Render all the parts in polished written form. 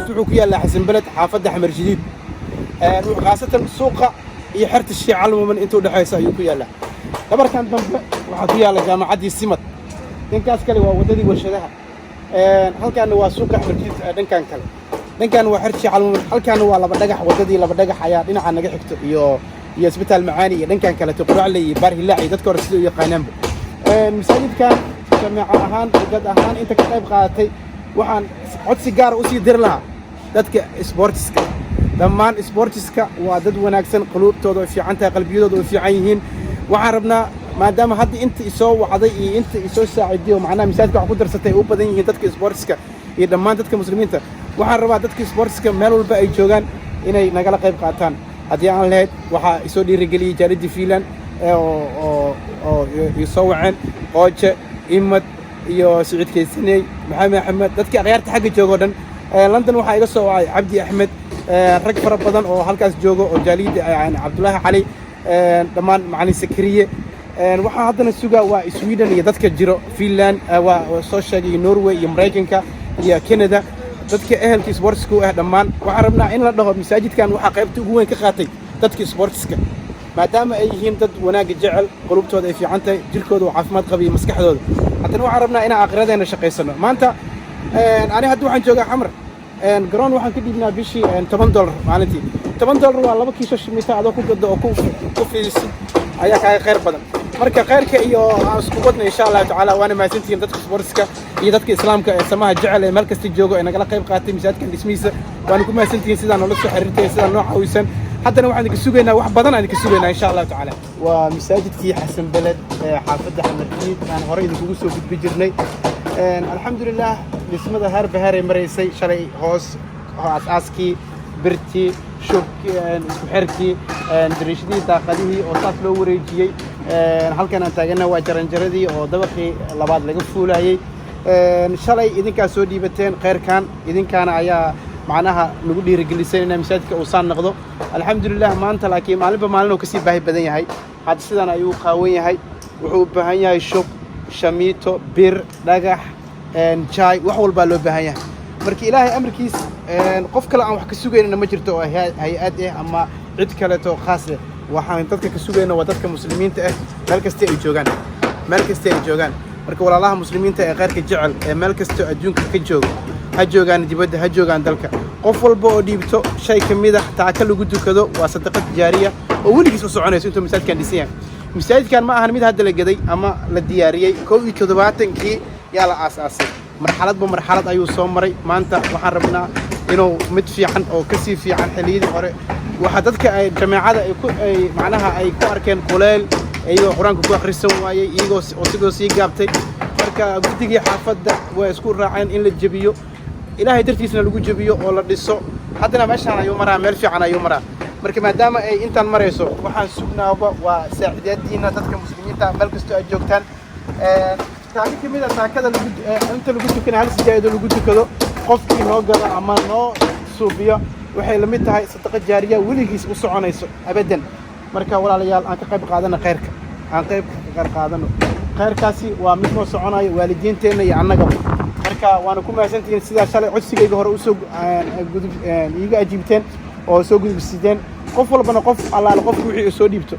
wuxuu ku yaallaa xasan beled xaafadda xamar jadiid khaasatan suuqa iyo xerta shiica almuumin intuu dhexaysa ayuu ku yaallaa dhabarkan dambe waxaa ku yaalla jaamacaddii simad dhankaas kale waa waddadii warshadaha halkaana waa suuqa xamar jadiid dhankan kale dhankan waa xerta shiica almuumin halkaana waa laba dhagax waddadii laba dhagax ayaa dhinaca naga xigto iyo isbitaal macaani iyo dhankan kaleeto quracle iyo baar hilaac iyo dadka hore sida u yaqaanaanba masaajidkan jameeco ahaan dad ahaan inta ka qayb qaadatay waxaan codsi gaara usii diri lahaa dadka isboortiska dhammaan isboortiska waa dad wanaagsan quluubtooda way fiican tahay qalbiyadooda way fiican yihiin waxaan rabnaa maadaama hadda inta isoo wacday iyo inta isoo saaciday oo macnaha masaajidka wax ku darsatay ay u badan yihiin dadka isboortiska iyo dhammaan dadka muslimiinta waxaan rabaa dadka isboortiska meel walba ay joogaan inay nagala qayb qaataan haddii aan lahayd waxaa isoo dhiirigeliyey jaalidii fiinland oo isoo waceen qooje imad iyo siciid kaysaney maxamed axmed dadkii akhyaarta xagga jooga oo dhan london waxaa iga soo wacay cabdi axmed rag fara badan oo halkaas jooga oo jaaliyadda cabdulaahi cali dhammaan macalin sakariye waxaa haddana sugaa waa sweden iyo dadka jiro fiinland waa soo sheegay norway iyo maraykanka iyo canada dadka ehelka isboortiska u ah dhammaan waxaan rabnaa in la dhaho masaajidkan waxaa qaybta ugu weyn ka qaatay dadka isboortiska maadaama ay yihiin dad wanaagga jecel qulubtooda ay fiican tahay jirkooda oo caafimaad qaba iyo maskaxdooda haddana waxaan rabnaa inaan aakhiradeena shaqaysano maanta ani hadda waxaan joogaa xamar garoon waxaan ka dhiibnaa bishii $10 maalintii $10 waa 2 kiisho shimita adoo ku gado oo ku fiisin ayaa kaaga khayr badan marka khayrka iyo aan isku wadna insha Allah tacaala waana mahadsantihiin dadka isboortiska iyo dadka islaamka ee samaha jecel ee meel kasta joogo ee nagala qayb qaatay masaajidkan dhismihiisa waana ku mahadsantihiin sidaan nolol soo xiriirtay sidaan noo caawisan haddana waxaan idinka sugaynaa wax badan aan idinka sugaynaa insha Allah tacaala waa masaajidkii xasan beled ee xaafadda xamar jadiid aan hore idinkugu soo gudbi jirnay alxamdulilah dhismada haarbahaaray maraysay shalay hoos aasaaskii birtii shubkii isku xirkii dariishadii daaqadihii oo saas loo wareejiyey halkan aan taagana waa jaranjaradii oo dabaqii labaad laga fuulayay shalay idinkaa soo dhiibateen khayrkan idinkaana ayaa macnaha nagu dhiirigelisay inaa masaajidka uu saan noqdo alxamdulilah maanta laakiin maalinba maalin uu kasii baahi badan yahay hadda sidan ayuu qaawan yahay wuxuu u baahan yahay shub shamiito bir dhagax jaay wax walbaa loo baahan yahay marka ilaahay amarkiis qof kale aan wax ka sugaynana ma jirto oo hay-ad ah ama cid kaleeto khaas ah waxaan dadka ka sugayna waa dadka muslimiinta ah meel kasta ay joogaan marka walaalaha muslimiinta ee khayrka jecel ee meel kasta adduunka ka jooga ha joogaan dibadda ha joogaan dalka qof walba oo dhiibto shay ka mid ah taaka lagu dukado waa sadaqad jaariya oo weligiis u soconayso intuu masaajidkan dhisan yahay masaajidkan ma ahan mid hadda la gaday ama la diyaariyey 71kii yaa la aasaasay marxaladba marxalad ayuu soo maray maanta waxaan rabnaa inuu mid fiican oo kasii fiican xilliyadii hore waxa dadka ay jameecada ay macnaha ay ku arkeen kuleel iyagoo quraanka ku akhrisan waayay iyagoo sidoo sii gaabtay marka guddigii xaafadda way isku raaceen in la jabiyo ilaahay dartiisna lagu jabiyo oo la dhiso haddana meeshaan ayuu maraa meel fiican ayuu maraa marka maadaama ay intaan marayso waxaan sugnaaba waa saacidaadiina dadka muslimiinta meel kastoo ay joogtaan taaka ka mid ah taakada inta lagu tukana hal sijaayado lagu tukado qofkii noo galo ama noo suubiyo waxay la mid tahay sadaqa jaariya weligiis u soconayso abadan marka walaalayaal aan ka qayb qaadano khayrka aan qayb qaadano khayrkaasi waa mid noo soconayo waalidiinteenna iyo annagaba marka waana ku mahadsantihiin sidaa shalay codsigayga hore usoo iiga ajiibteen oo soo gudubsideen qof walbana qof allaale qofku wixii soo dhiibto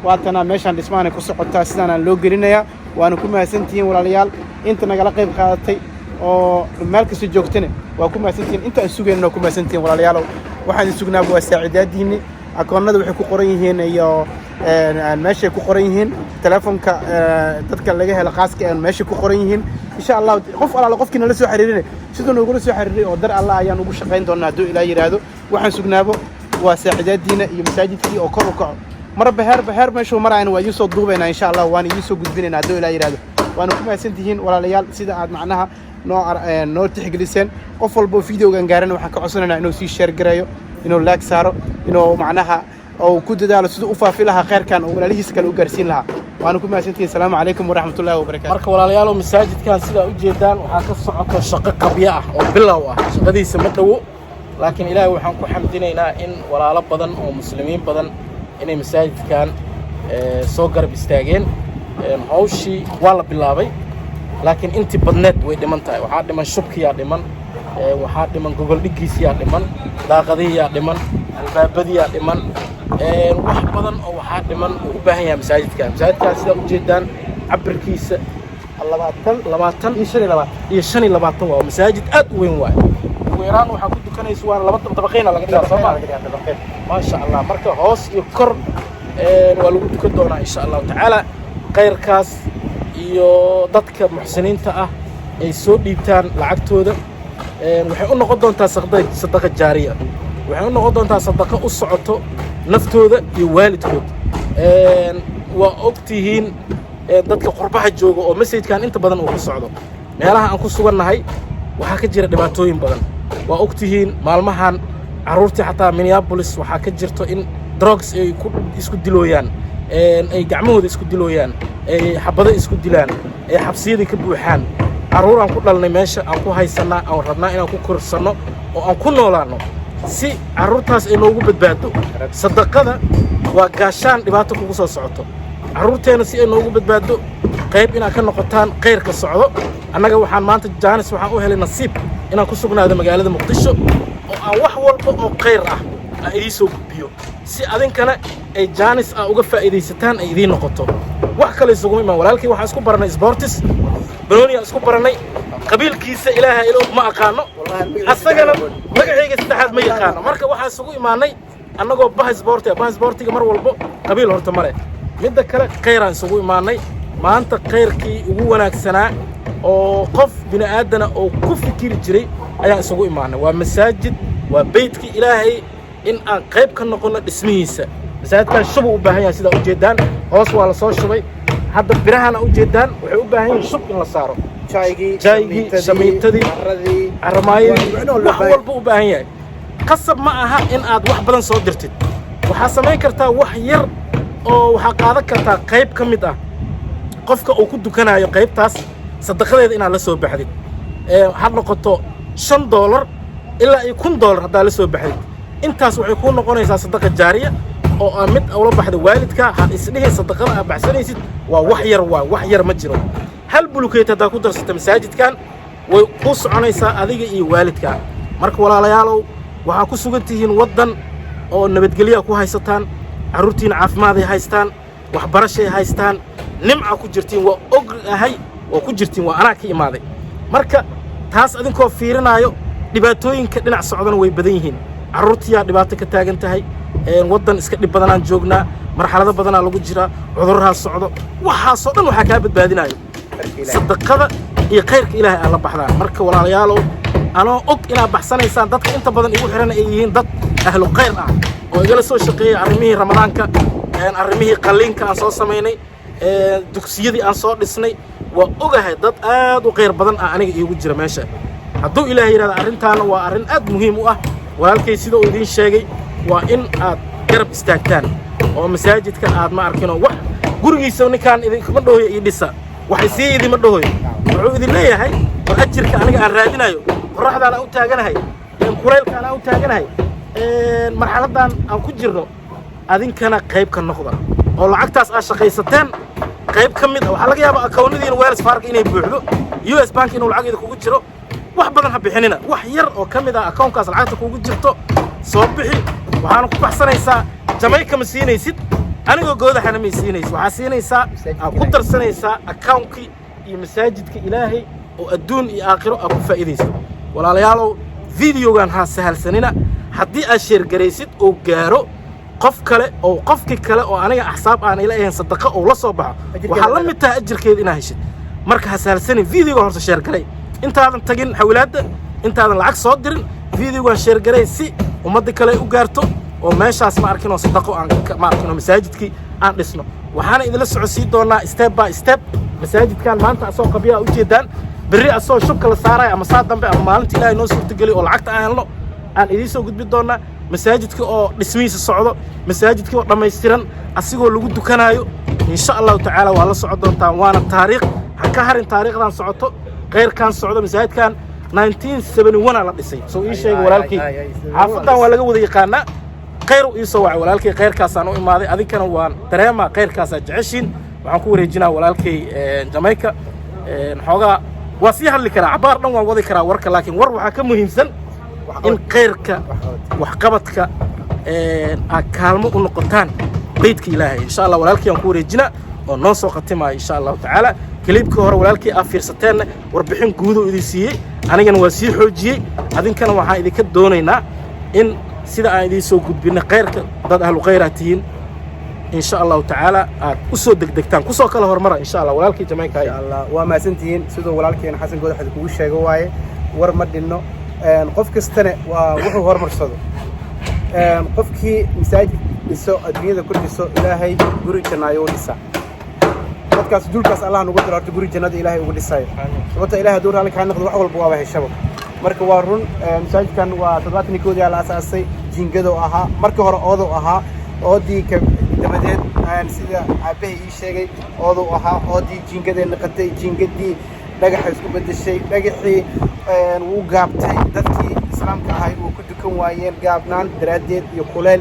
waatana meeshaan dhismaana ku socotaa sidaanaan loo gelinayaa waana ku mahadsantihiin walaalayaal inta nagala qayb qaadatay oo meel kasta joogtana waa ku mahadsantihiin inta aan sugayna waa ku mahadsantihiin walaalayaalow waxaan sugnaaba waa saacidaadiinni akoonnada waxay ku qoran yihiin iyo meeshay ku qoran yihiin telefoonka dadka laga helo khaaska ee meeshay ku qoran yihiin insha Allah qof allaale qofkii nala soo xiriirinay sidoo noogula soo xiriiray oo dar Allah ayaan ugu shaqayn doonaa hadduu ilaa yiraahdo waxaan sugnaabo waa saacidaadiina iyo masaajidkii oo kor u kaco marba heer meeshuu marayna waa idiin soo duubaynaa insha Allah waan idiin soo gudbinaynaa hadduu ilaa yiraahdo waana ku mahadsantihiin walaalayaal sida aad macnaha noo tixgeliseen qof walba videogan gaarana waxaan ka codsanaynaa inuu sii share gareeyo inuu like saaro inuu macnaha oo ku dadaalo sidoo u faafi lahaa khayrkan oo walaalihiis kale u gaarsiin lahaa waana ku mahadsantihiin salaamu calaykum waraxmatullaahi wabarakaatu marka walaalayaal masaajidkan sida u jeedaan waxaa ka socota shaqo qabyo ah oo bilow ah shaqadiisa ma dhawo laakiin ilaahay waxaan ku xamdinaynaa in walaalo badan oo muslimiin badan inay masaajidkan soo garab istaageen hawshii waa la bilaabay laakiin intii badneed way dhiman tahay waxaa dhiman shubkiyaa dhiman waxaa dhiman gogol dhigiisiyaa dhiman daaqadihiyaa dhiman albaabadiyaa dhiman wax badan oo waxaa dhiman uu u baahan yahay masaajidkan sidaa ujeedaan cabirkiisa 25 waa masaajid aad u weyn waaye ugu yaraan waxaa ku dukanaysa waa 2 dabaqayna laga dhigaa soo maasha allah marka hoos iyo kor waa lagu dukan doonaa insha allahu tacaala khayrkaas iyo dadka muxsiniinta ah ay soo dhiibtaan lacagtooda waxay u noqon doontaa sadaqa jaariya waxay u noqon doontaa sadaqa u socoto naftooda iyo waalidkood waa ogtihiin dadka qurbaha jooga oo masjidkan inta badan uu ku socdo meelaha aan ku sugannahay waxaa ka jira dhibaatooyin badan waa ogtihiin maalmahan carruurtii xataa Minneapolis waxaa ka jirto in drugs ay isku dilooyaan ay gacmahooda isku dilooyaan ay xabado isku dilaan ay xabsiyada ka buuxaan carruur aan ku dhalnay meesha aan ku haysanaa aan rabnaa inaan ku korsanno oo aan ku noolaano si carruurtaas ay noogu badbaado sadaqada waa gaashaan dhibaato kugu soo socoto carruurteena si ay noogu badbaado qayb inaad ka noqotaan khayrka socdo annaga waxaan maanta jaanis waxaan u helay nasiib inaan ku sugnaado magaalada muqdisho oo aan wax walba oo khayr ah aan idiin soo gudbiyo si adinkana ay jaanis uga faa'iidaysataan ay idiin noqoto wax kale isugu imaan walaalkii waxaan isku baranay sports banooni aan isku baranay qabiilkiisa ilaaha ilo ma aqaano asagana magacayga saddexaad ma yaqaano marka waxaan isugu imaanay annagoo bah sportiga mar walba qabiil horta mare midda kale khayraan isugu imaanay maanta khayrkii ugu wanaagsanaa oo qof bini aadana oo ku fikiri jiray ayaan isugu imaanay waa masaajid waa beydkii ilaahay in aan qayb ka noqono dhismihiisa masaajidkan shubu u baahan yahay sidaa ujeedaan hoos waa la soo shubay hadda birahana ujeedaan waxay u baahan yihiin shub in la saaro jaygii shamiitadii caramaayadii wax walba u baahan yahay qasab ma aha in aad wax badan soo dirtid waxaa samayn kartaa wax yar oo waxaa qaadan kartaa qayb ka mid ah qofka uu ku dukanayo qaybtaas sadaqadeeda inaad la soo baxdid ha noqoto $5 ilaa $1,000 haddaa la soo baxdid intaas waxay kuu noqonaysaa sadaqa jaariya oo aan mid ula baxda waalidka ha isdhihi sadaqada aad baxsanaysid waa wax yar ma jiro hal bulukeet haddaa ku darsata masaajidkan way kuu soconaysaa adiga iyo waalidka marka walaalayaalow waxaa ku sugan tihiin waddan oo nabadgelya ku haysataan carruurtiina caafimaad ay haystaan waxbarashay haystaan nimca ku jirtiin waa ogahay oo ku jirtiin waa anaa ka imaaday marka taas adinkoo fiirinaayo dhibaatooyinka dhinac socdana way badan yihiin carruurtiyaa dhibaato ka taagan tahay waddan iska dhib badanaan joognaa marxalado badanaa lagu jiraa cudurraha socdo waxaasoo dhan waxaa kaa badbaadinayo sadaqada iyo khayrka ilaahay aad la baxdaan marka walaalayaalow anoo og inaad baxsanaysaan dadka inta badan igu xiran ay yihiin dad ahlu khayr ah oo igala soo shaqeeyay arrimihii ramadaanka arrimihii qalliinka aan soo samaynay dugsiyadii aan soo dhisnay waa ogahay dad aad u khayr badan ah aniga iigu jira meesha hadduu ilaahay yidhahda arrintaana waa arrin aad muhiim u ah walaalkay sida uu idiin sheegay waa in aad garab istaagtaan oo masaajidka aad ma arkinoo wax gurigiisa ninkaan idinkama dhahoyo ii dhisa waxay sii idima dhahoyo wuxuu idin leeyahay war ajirka aniga aan raadinayo qorraxdaan aan u taaganahay kulaylkaan aan u taaganahay marxaladaan aan ku jirno adinkana qayb ka noqda oo lacagtaas aad shaqaysateen qayb ka mid ah waxaa laga yaabaa akoonnadiina Wells Fargo inay buuxdo US Bank inuu lacag idin kugu jiro wax badan ha bixinina wax yar oo ka mid ah akoonkaas lacagta kugu jirto soo bixi waxaana ku baxsanaysaa Jamaica ma siinaysid anigoo goodaxana ma siinaysid waxaa siinaysaa aad ku darsanaysaa akoonkii iyo masaajidka ilaahay oo adduun iyo aakhiro aad ku faa'iidaysid walaalayaalow videogan ha sahalsanina haddii aad sheer garaysid oo gaaro qof kale oo qofkii kale oo aniga axsaab aan ila ahayn sadaqa oo la soo baxo waxaa la mid tahay ajirkeeda inaad heshid marka ha sahalsanin videoga horta sheer garay intaadan tagin xawlaadda intaadan lacag soo dirin videogan sheer garay si ummadda kale u gaarto oo meeshaas ma arkin oo sadaqo aan ma arkin oo masaajidkii aan dhisno waxaana idinla socodsiin doonaa step by step masaajidkan maanta asoo qabiyaa ujeedaan berri asoo shubka la saarayo ama saa dambe ama maalinta ilaahay noo suurtageli oo lacagta aan helno aan idiin soo gudbin doonaa masaajidka oo dhismihiisa socdo masaajidka oo dhammaystiran asigoo lagu dukanayo insha allahu tacaala waa la socon doontaan waana taariikh ha ka harin taariikhdan socoto khayrkan socdo masaajidkan 1971 la dhisay soo ii sheegay walaalkii xaafadan waa laga wada yaqaanaa khayr ii soo wacay walaalkii khayrkaasaan u imaaday adinkana waan dareemaa khayrkaasaa jeceshiin waxaan ku wareejinaa walaalkay Jamaica xoogaa واسي هاللي كرا عبار نوع وضي كرا ورك لكن وحكا مهم سن إن خيرك وحقبتك كالمو ونقطان بيتك إلهي إن شاء الله ولكن ينكو رجنا ونوصو قتما إن شاء الله تعالى كليبك هور ولكن أفير ستين وربحين قودو إذي سيئي أنا كان واسي حوجي هذين كانوا وحا إذي كدونينا إن سيدا إذي سو قد بنا خيرك ضد أهل غيراتين إن شاء الله تعالى أسو دكتان كسو كلا هور مرة إن شاء الله ولكن جمعيك هاي إن شاء الله وما سنتين سيدو ولكن حسن قود حد كوش شيء جواي ورمد إنه قف كستنة ووحو هور مرصده قف كي مساج لسه الدنيا كل لسه إلهي جوري جنايو لسه dadkaas dulkaas Allah nagu diro horta guri jannada Ilaahay ugu dhisay sababta Ilaahay door halka noqdo wax walba waa heshabab marka waa run masaajidkan waa 71 yaa la asaasay jingado ahaa markii hore oodo ahaa oodii ka dabadeed sida aabahay ii sheegay oodo ahaa oodii jingada noqotay jingadii dhagax isku bedeshay dhagaxii uu gaabtay dadkii islaamka ahay uu ku dukan waayeen gaabnaan daraadeed iyo kuleel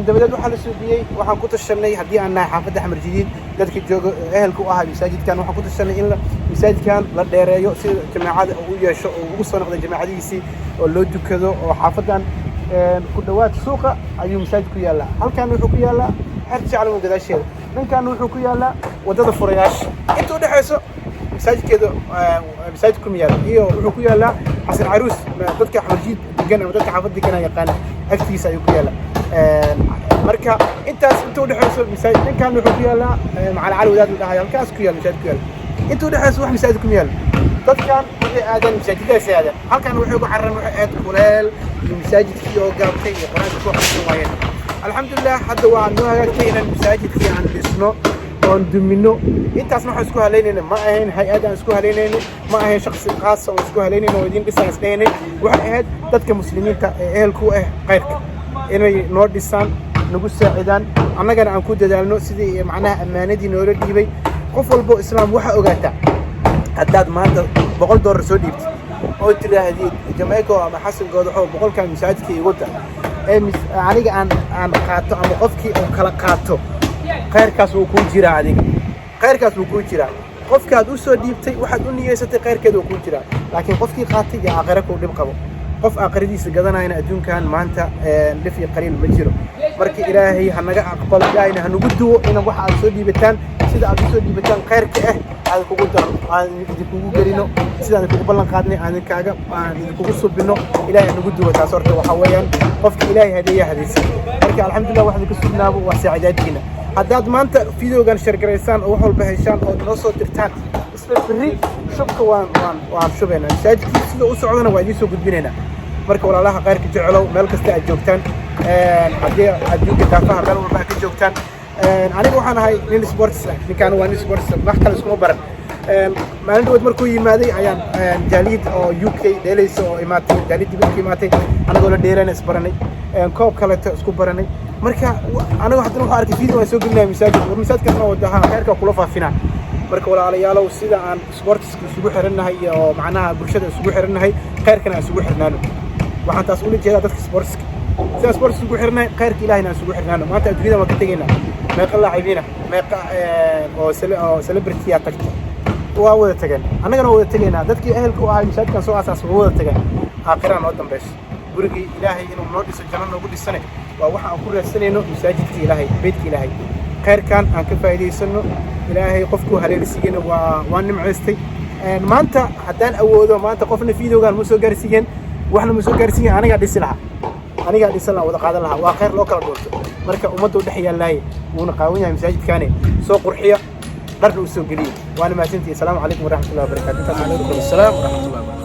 dabadeed waxaa la suubiyay waxaan ku tashanay haddii aan nahay xaafadda xamar jadiid dadka jooga ehelka u ahaa masaajidkan waxaan ku tashanay in masaajidkan la dheereeyo si jamaacada uu yeesho oo ugu soo noqdo jamaacadiisii oo loo dukado oo xaafaddan ku dhawaad suuqa ayuu masaajid ku yaallaa halkan wuxuu ku yaallaa xerta jacalmo gadaasheeda dhankan wuxuu ku yaallaa waddada furayaasha inta u dhexayso masaajidkeeda masaajid ku yaalla iyo wuxuu ku yaallaa xasan caruus dadka xamar jadiid degan ama dadka xaafadda degan yaqaan agtiisa ayuu ku yaallaa marka intaas inta u dhaxayso masaajid ninkan wuxuu ku yaalaa macala cali wadaad dhahay halkaas ku yaal masaajid ku yaal inta u dhaxayso wax masaajid ku yaal dadkan waxay aadan masaajiddaas aadan halkan wuxuu ku xaran waxay aad kuleel iyo masaajidkii oo gaabtay iyo quraanka ku xasan waayeen alxamdulillah hadda waa noo hagaagtay inaan masaajidkii aan dhisno oon dumino intaasna waxaan isku haleynayna ma ahayn hay-ad aan isku haleynayno ma ahayn shakhsi qaas oo isku haleynayno oo idin dhisaan isdheynay waxay ahayd dadka muslimiinta ee ehelku u ah qayrka inay noo dhisaan nagu saacidaan annagana aan ku dadaalno sidii macnaha ammaanadii noola dhiibay qof walbo islaam waxa ogaataa haddaad maanta $100 soo dhiibtid oo tiraahdid Jamaica ama Xasan Goodaxo boqolkan masaajidka igu daa aniga aan qaato ama qofkii uu kala qaato khayrkaas uu ku jira adiga khayrkaas uu ku jira qofkaad u soo dhiibtay waxaad u niyeysatay khayrkeedu ku jira laakiin qofkii qaatay yaa aakhira ku dhib qabo qof aakhiradiisa gadanayna adduunkan maanta dhif iyo qaliil ma jiro marka ilaahay ha naga aqbalo ilaahayna ha nagu duwo in waxa aad soo dhiibataan sida aad soo dhiibataan khayrka aad kugu daro aan idinku gelino sida aad kugu ballan qaadnay aan idinku subino ilaahay nagu duwo taas horta waxa weeyaan qofka ilaahay hadiya hadiisa marka alxamdulillah waxaan ku sugnaabo waa saacidaadkiina haddaad maanta videogan share gareysaan oo wax walba heshaan oo noo soo dirtaan isla biri shubka waan shubayna masaajidkii sida u socdana waa idiin soo gudbinaynaa marka walaalaha qayrka jecelow meel kasta aad joogtaan haddii adduunka daafaha meel walba ka joogtaan aniga waxaan ahay nin sports ninkaan waa nin sports wax kale iskuma baran maalin dhawood markuu yimaaday ayaan jaaliyad oo UK dheelaysa oo imaatay jaaliyad dibadda imaatay anagoo la dheelayna isbaranay koob kaleeto isku baranay marka aniga haddana waxaan arkay video aan soo gelinaya masaajidkaasna wadaha khayrka kula faafinaa marka walaalayaalow sida aan sportska isugu xirannahay iyo macnaha bulshada isugu xirannahay khayrkana isugu xirnaano waxaan taas ula jeedaa dadka sportska sida sports isugu xirnahay khayrka ilaahayna isugu xirnaano maanta adduunyada waan ka tegaynaa meeqa laacibiina meeqa oo celebrity yaa tagtay waa wada tageen annagana waa wada tegaynaa dadkii ehelka u ahay masaajidkan soo asaas waa wada tageen aakhiraan noo dambayso gurigii ilaahay inuu noo dhiso janno noogu dhisane waa waxa aan ku raadsanayno masaajidka ilaahay beydka ilaahay khayrkan aan ka faa'iidaysano ilaahay qofku haleelisiiyana waa nimcaystay maanta haddaan awoodo maanta qofna videogan ma soo gaarsiiyeen waxna ma soo gaarsiiyeen aniga dhisi lahaa wada qaadan lahaa waa khayr loo kala doorto marka ummadda u dhex yaallaaye wuuna qaawan yahay masaajidkaane soo qurxiya dharna u soo geliye waana mahadsantihi asalaamu calaykum waraxmatullahi wabarakaatu. Waalaikum salaam waraxmatullahi wabarakatuh.